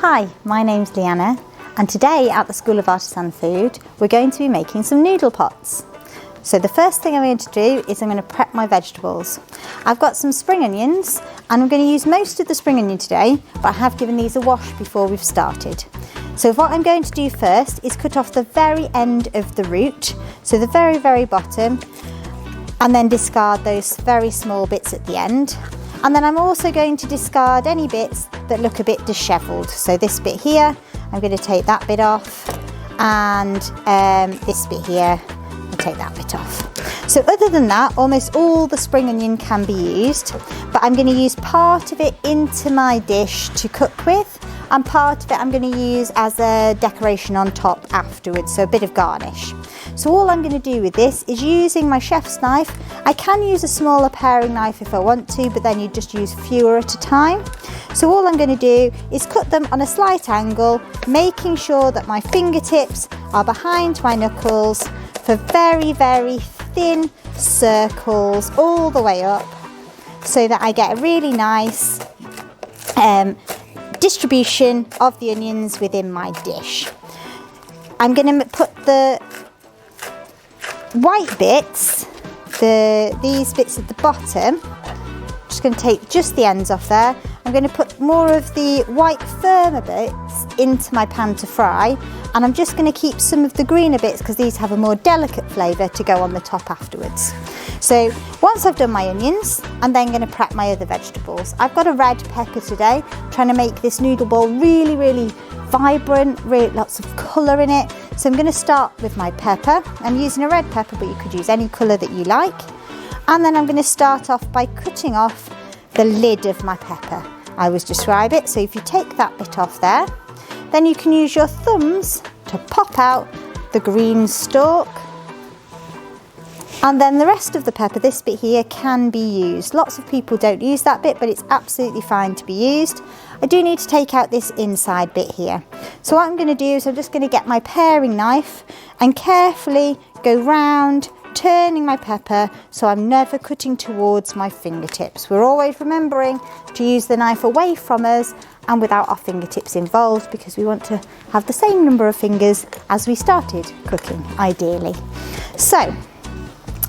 Hi, my name's Leanna, and today at the School of Artisan Food we're going to be making some noodle pots. So the first thing I'm going to do is I'm going to prep my vegetables. I've got some spring onions and I'm going to use most of the spring onion today, but I have given these a wash before we've started. So what I'm going to do first is cut off the very end of the root, so the very bottom, and then discard those very small bits at the end. And then I'm also going to discard any bits that look a bit dishevelled. So this bit here, I'm going to take that bit off, and this bit here, I'll take that bit off. So other than that, almost all the spring onion can be used, but I'm going to use part of it into my dish to cook with, and part of it I'm going to use as a decoration on top afterwards, so a bit of garnish. So all I'm going to do with this is using my chef's knife. I can use a smaller paring knife if I want to, but then you just use fewer at a time. So all I'm going to do is cut them on a slight angle, making sure that my fingertips are behind my knuckles for very thin circles all the way up, so that I get a really nice distribution of the onions within my dish. I'm going to put the white bits, these bits at the bottom, just going to take just the ends off there. I'm going to put more of the white firmer bits into my pan to fry, and I'm just going to keep some of the greener bits because these have a more delicate flavour to go on the top afterwards. So once I've done my onions, I'm then going to prep my other vegetables. I've got a red pepper today, trying to make this noodle bowl really vibrant, lots of colour in it. So I'm going to start with my pepper. I'm using a red pepper, but you could use any colour that you like. And then I'm going to start off by cutting off the lid of my pepper. I always describe it, so if you take that bit off there, then you can use your thumbs to pop out the green stalk. And then the rest of the pepper, this bit here, can be used. Lots of people don't use that bit, but it's absolutely fine to be used. I do need to take out this inside bit here. So what I'm going to do is I'm just going to get my paring knife and carefully go round, turning my pepper so I'm never cutting towards my fingertips. We're always remembering to use the knife away from us and without our fingertips involved, because we want to have the same number of fingers as we started cooking, ideally. So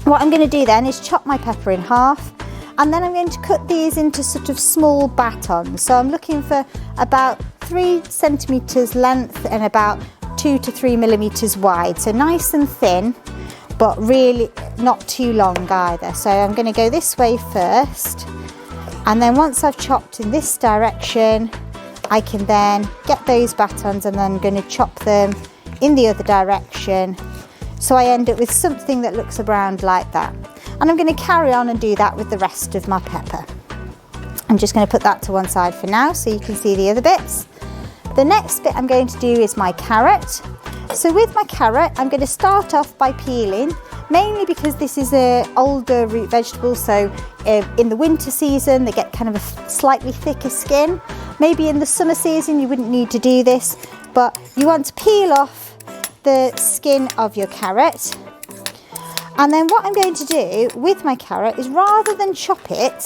what I'm going to do then is chop my pepper in half, and then I'm going to cut these into sort of small batons. So I'm looking for about 3 centimetres length and about 2 to 3 millimetres wide. So nice and thin, but really not too long either. So I'm going to go this way first, and then once I've chopped in this direction, I can then get those batons and then I'm going to chop them in the other direction, so I end up with something that looks around like that. And I'm going to carry on and do that with the rest of my pepper. I'm just going to put that to one side for now so you can see the other bits. The next bit I'm going to do is my carrot. So with my carrot, I'm going to start off by peeling, mainly because this is an older root vegetable, so in the winter season they get kind of a slightly thicker skin. Maybe in the summer season you wouldn't need to do this, but you want to peel off the skin of your carrot. And then what I'm going to do with my carrot is, rather than chop it,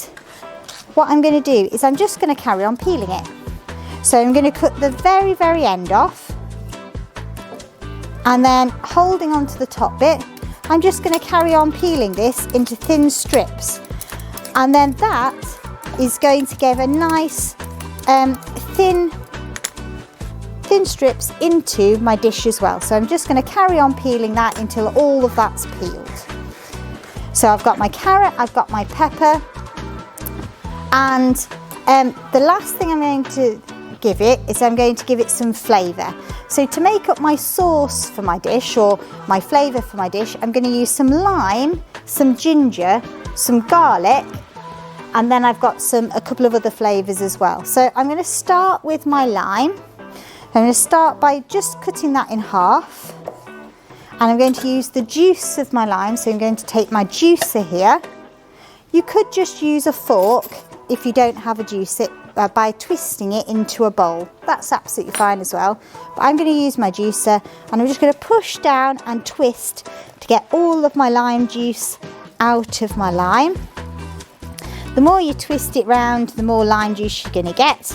what I'm going to do is I'm just going to carry on peeling it. So I'm going to cut the very end off, and then holding on to the top bit, I'm just going to carry on peeling this into thin strips. And then that is going to give a nice thin strips into my dish as well. So I'm just going to carry on peeling that until all of that's peeled. So I've got my carrot, I've got my pepper, and the last thing I'm going to give it is I'm going to give it some flavour. So to make up my sauce for my dish, or my flavour for my dish, I'm going to use some lime, some ginger, some garlic, and then I've got a couple of other flavours as well. So I'm going to start with my lime. I'm going to start by just cutting that in half, and I'm going to use the juice of my lime. So I'm going to take my juicer here. You could just use a fork if you don't have a juicer, by twisting it into a bowl. That's absolutely fine as well. But I'm going to use my juicer, and I'm just going to push down and twist to get all of my lime juice out of my lime. The more you twist it round, the more lime juice you're going to get.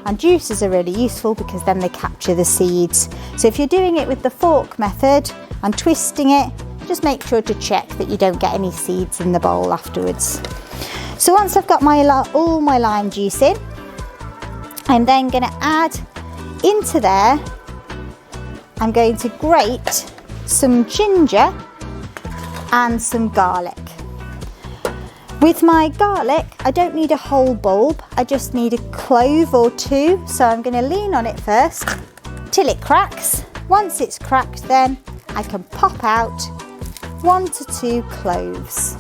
and juices are really useful because then they capture the seeds. So if you're doing it with the fork method and twisting it, just make sure to check that you don't get any seeds in the bowl afterwards. So once I've got all my lime juice in, I'm then going to add into there, I'm going to grate some ginger and some garlic. With my garlic, I don't need a whole bulb, I just need a clove or two. So I'm going to lean on it first till it cracks. Once it's cracked, then I can pop out 1 to 2 cloves.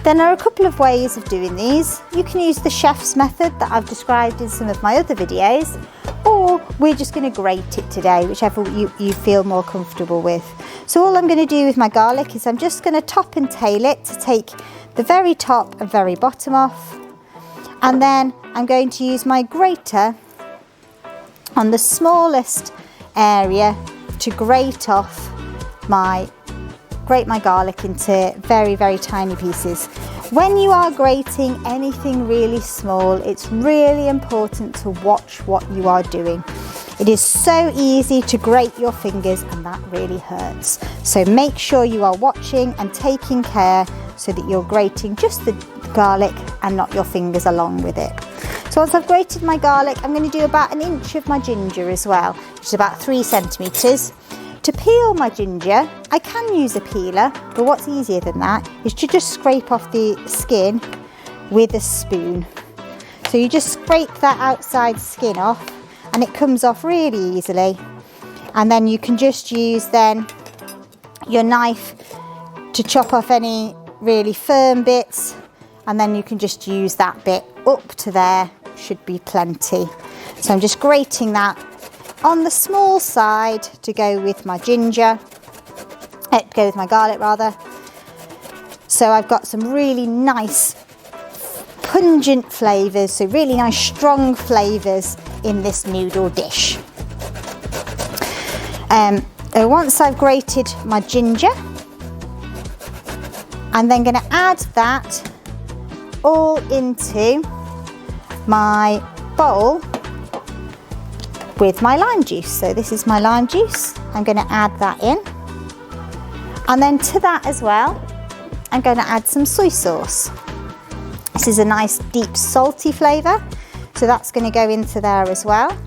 Then there are a couple of ways of doing these. You can use the chef's method that I've described in some of my other videos, or we're just going to grate it today, whichever you feel more comfortable with. So all I'm going to do with my garlic is I'm just going to top and tail it to take the very top and very bottom off, and then I'm going to use my grater on the smallest area to grate my garlic into very, very tiny pieces. When you are grating anything really small, it's really important to watch what you are doing. It is so easy to grate your fingers, and that really hurts. So make sure you are watching and taking care so that you're grating just the garlic and not your fingers along with it. So once I've grated my garlic, I'm going to do about 1 inch of my ginger as well, which is about 3 centimetres. To peel my ginger, I can use a peeler, but what's easier than that is to just scrape off the skin with a spoon. So you just scrape that outside skin off, and it comes off really easily. And then you can just use then your knife to chop off any really firm bits, and then you can just use that bit up to there, should be plenty. So I'm just grating that on the small side to go with my ginger, go with my garlic rather. So I've got some really nice pungent flavours, so really nice strong flavours in this noodle dish. Once I've grated my ginger, I'm then going to add that all into my bowl with my lime juice. So this is my lime juice. I'm going to add that in. And then to that as well, I'm going to add some soy sauce. This is a nice deep salty flavour, so that's going to go into there as well.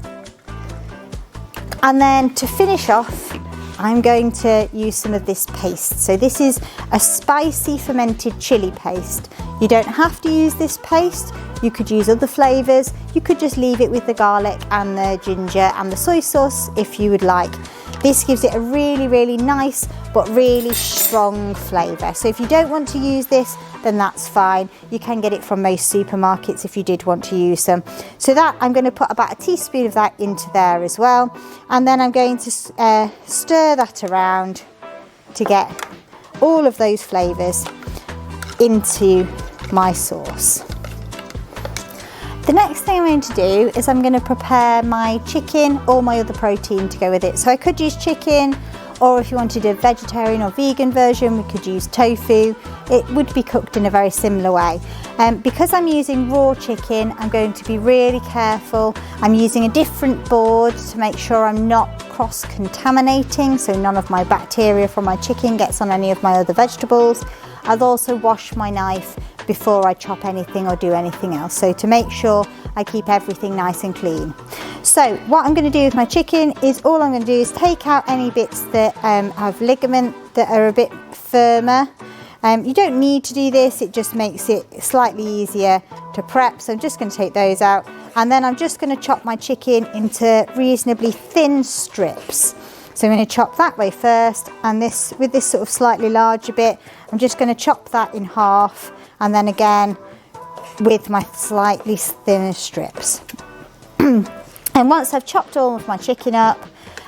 And then to finish off, I'm going to use some of this paste. So this is a spicy fermented chilli paste. You don't have to use this paste. You could use other flavours. You could just leave it with the garlic and the ginger and the soy sauce if you would like. This gives it a really, really nice but really strong flavour. So if you don't want to use this, then that's fine. You can get it from most supermarkets if you did want to use them. So that, I'm going to put about 1 teaspoon of that into there as well. And then I'm going to stir that around to get all of those flavours into my sauce. The next thing I'm going to do is I'm going to prepare my chicken or my other protein to go with it. So I could use chicken, or if you wanted a vegetarian or vegan version, we could use tofu. It would be cooked in a very similar way. Because I'm using raw chicken, I'm going to be really careful. I'm using a different board to make sure I'm not cross-contaminating, so none of my bacteria from my chicken gets on any of my other vegetables. I'll also wash my knife before I chop anything or do anything else, so to make sure I keep everything nice and clean. So what I'm going to do with my chicken is all I'm going to do is take out any bits that have ligament that are a bit firmer. You don't need to do this, it just makes it slightly easier to prep, so I'm just going to take those out, and then I'm just going to chop my chicken into reasonably thin strips. So I'm going to chop that way first, and this, with this sort of slightly larger bit, I'm just going to chop that in half, and then again with my slightly thinner strips. And once I've chopped all of my chicken up,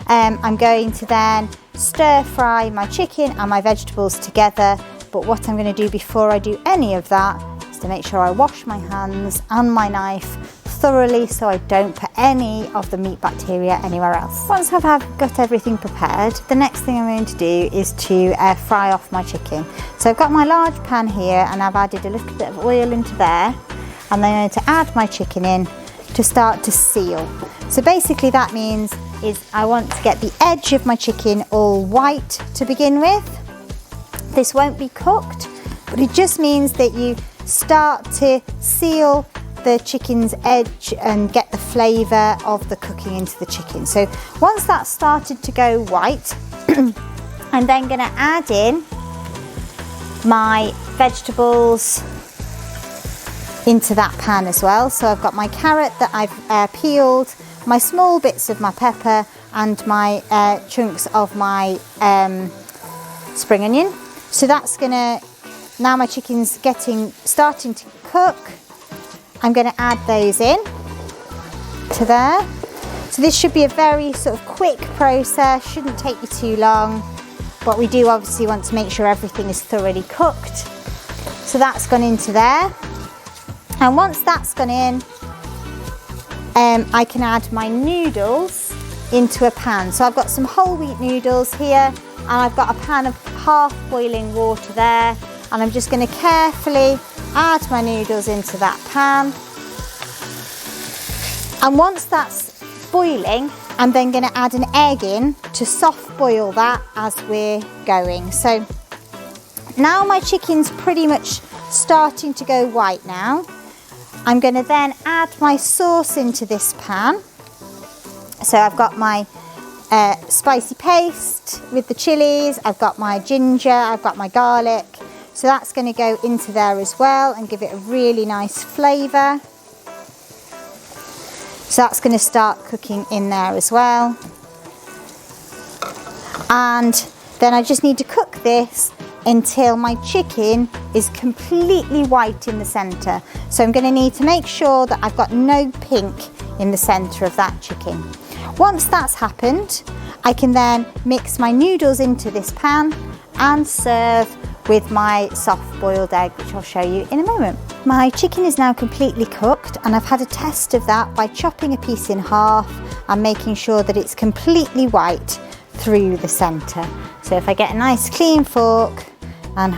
I'm going to then stir fry my chicken and my vegetables together. But what I'm going to do before I do any of that is to make sure I wash my hands and my knife thoroughly so I don't put any of the meat bacteria anywhere else. Once I've got everything prepared, the next thing I'm going to do is to fry off my chicken. So I've got my large pan here, and I've added a little bit of oil into there, and then I'm going to add my chicken in to to start to seal. So basically that means is I want to get the edge of my chicken all white to begin with. This won't be cooked, but it just means that you start to seal the chicken's edge and get the flavour of the cooking into the chicken. So once that's started to go white, I'm then going to add in my vegetables into that pan as well. So I've got my carrot that I've peeled, my small bits of my pepper, and my chunks of my spring onion. So that's gonna, now my chicken's starting to cook, I'm gonna add those in to there. So this should be a very sort of quick process, shouldn't take you too long, but we do obviously want to make sure everything is thoroughly cooked. So that's gone into there. And once that's gone in, I can add my noodles into a pan. So I've got some whole wheat noodles here, and I've got a pan of half boiling water there, and I'm just going to carefully add my noodles into that pan. And once that's boiling, I'm then going to add an egg in to soft boil that as we're going. So now my chicken's pretty much starting to go white now. I'm going to then add my sauce into this pan. So I've got my spicy paste with the chilies, I've got my ginger, I've got my garlic. So that's going to go into there as well and give it a really nice flavour. So that's going to start cooking in there as well. And then I just need to cook this until my chicken is completely white in the centre. So I'm going to need to make sure that I've got no pink in the centre of that chicken. Once that's happened, I can then mix my noodles into this pan and serve with my soft boiled egg, which I'll show you in a moment. My chicken is now completely cooked, and I've had a test of that by chopping a piece in half and making sure that it's completely white through the centre. So if I get a nice clean fork and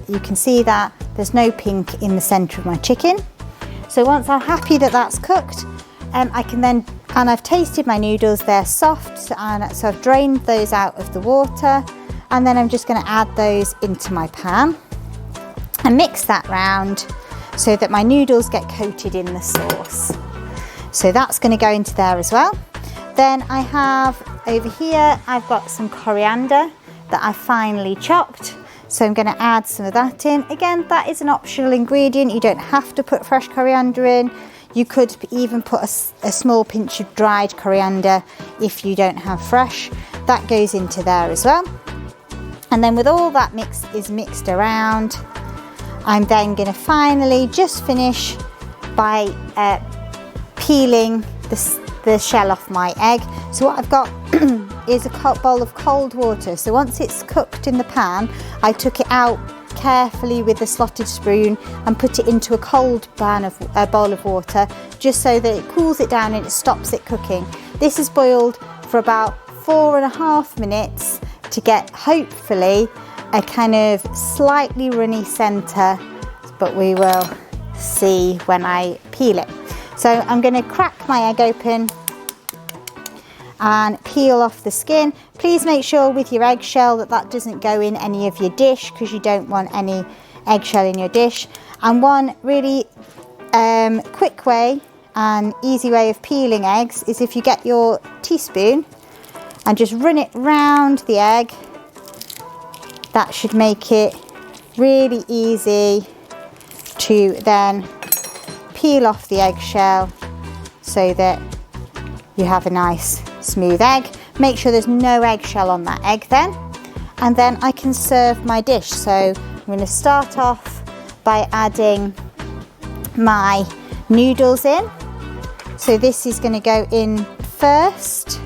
you can see that there's no pink in the centre of my chicken. So once I'm happy that that's cooked, I can then, and I've tasted my noodles, they're soft, so I've drained those out of the water, and then I'm just going to add those into my pan and mix that round so that my noodles get coated in the sauce. So that's going to go into there as well. Then I have over here, I've got some coriander that I've finely chopped. So I'm going to add some of that in. Again, that is an optional ingredient. You don't have to put fresh coriander in. You could even put a small pinch of dried coriander if you don't have fresh. That goes into there as well. And then with all that mixed around, I'm then going to finally just finish by peeling the shell off my egg. So what I've got is a bowl of cold water. So once it's cooked in the pan, I took it out carefully with a slotted spoon and put it into a cold bowl of water, just so that it cools it down and it stops it cooking. This is boiled for about 4.5 minutes to get hopefully a kind of slightly runny centre, but we will see when I peel it. So I'm going to crack my egg open and peel off the skin. Please make sure with your eggshell that doesn't go in any of your dish, because you don't want any eggshell in your dish. And one really quick way and easy way of peeling eggs is if you get your teaspoon and just run it round the egg. That should make it really easy to then peel off the eggshell so that you have a nice smooth egg. Make sure there's no eggshell on that egg then, and then I can serve my dish. So I'm going to start off by adding my noodles in. So this is going to go in first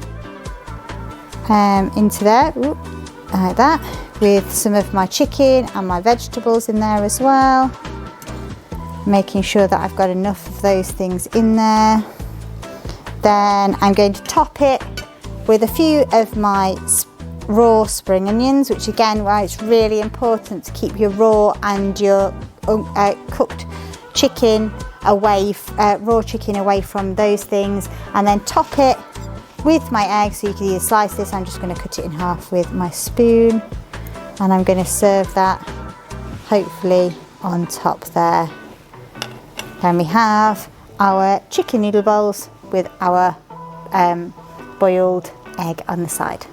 into there, like that, with some of my chicken and my vegetables in there as well, making sure that I've got enough of those things in there. Then I'm going to top it with a few of my raw spring onions, which again, why it's really important to keep your raw and your cooked chicken away, raw chicken away from those things, and then top it with my egg. So you can either slice this, I'm just going to cut it in half with my spoon, and I'm going to serve that hopefully on top there. Then we have our chicken noodle bowls with our boiled egg on the side.